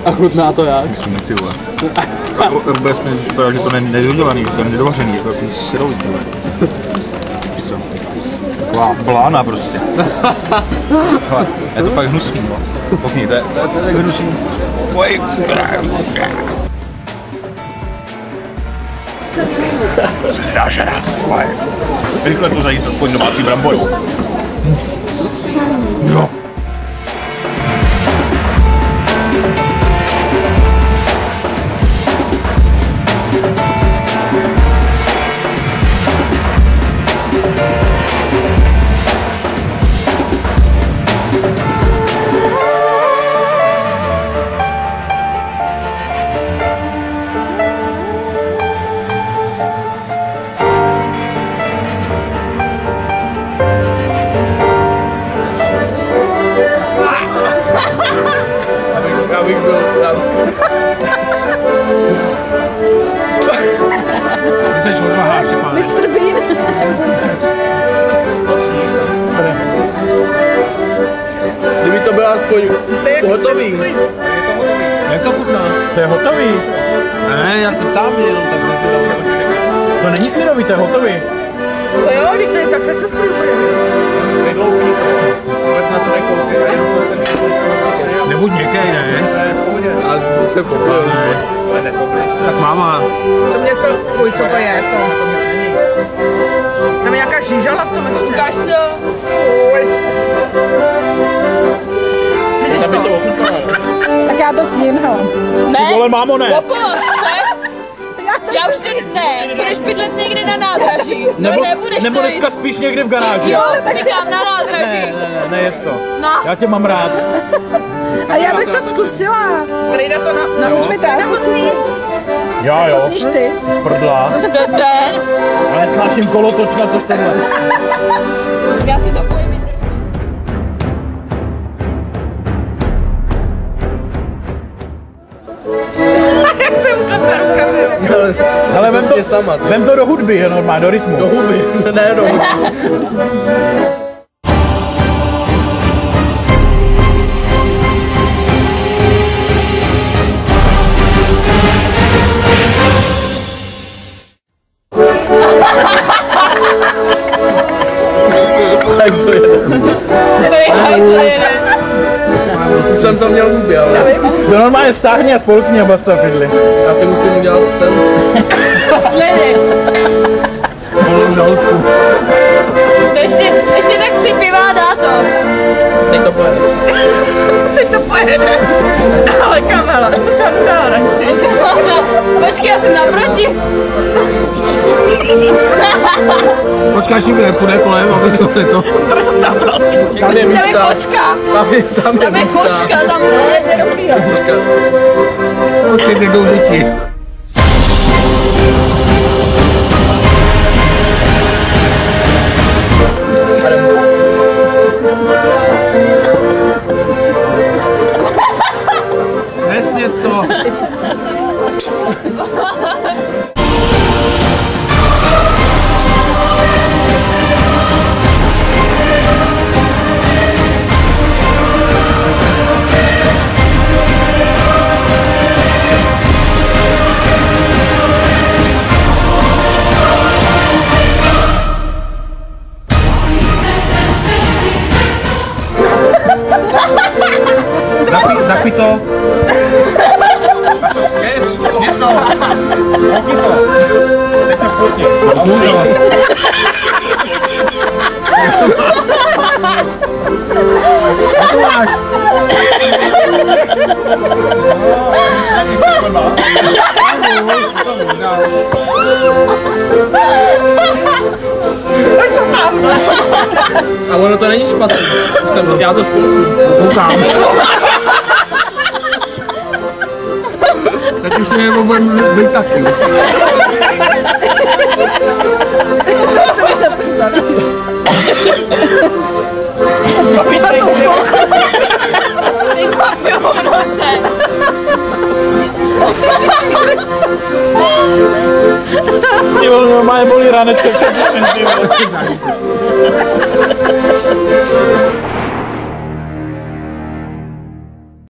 A chutná to jak? Ty vole. Vůbec mi připadá, že to nedodělaný, že to je nedovařený, jako ty syrový, tyhle. Co? Taková blána prostě. Hele, je to fakt hnusný, no. Koukni, to je tak hnusný. Fuj. To se nedá žrát, vole. Rychle to zajíst aspoň domácí bramboru. Jo. Abych byl tam. Ty seš odvaháš, pane. Mr. Bean. Kdyby to bylo aspoň hotový. Jak to chutná? To je hotový. Ne, já jsem tam jenom tak nezvědal. To není syrový, to je hotový. To jo, vidíte, takhle se skvěl bude. Vydlouhý. Vůbec na to nekoukej. Nebuď někej, ne? A se popil. Tak máma. To mě co, uj, co to je to? Tam je nějaká žížala v tom ještě. Ukáž to. Uj. Vidíš to? Tak já to sním, hele. Ty vole, mámo, ne. Opoš se! Já už teď ne, budeš bydlet někdy na nádraží. Nebo dneska spíš někde v garáži. Jo, říkám na nádraží. Ne, jest to. No. Já tě mám rád. A já bych to zkusila. Strejda to nauč mi to. Já jo. Zkusíš ty. Prdla. Ten. Já nesnáším kolotoč na tož tohle. Já si to pojím. Jak jsem uklepla rukami. Ale vem to do hudby, je normálně, do rytmu. Do huby, ne do huby. Tak co jede. Už jsem to měl huby, ale... To normálně stáhni a spolkni a basta fidli. Já si musím udělat ten... Sliny. Holou žaludku. Ještě tak 3 piva a dá to. Teď to pojede. Teď to pojede. Ale kamela. Počkej, já jsem naproti. Počkej, až nikdo nepůjde kolem, aby se to... Tam je Tam místa. je kočka. Tam je Tam je místa. kočka, tam ne. Počkej, kde jdou děti. Nesně to. Zapij to. Sněz to. Koukni to. Teď to špotni. A to máš. A ono to není špatný. Já to spolku. Koukám. Teď už je budeme být taky. Ty papíru v noce. Ty vole, normálně bolí raneček.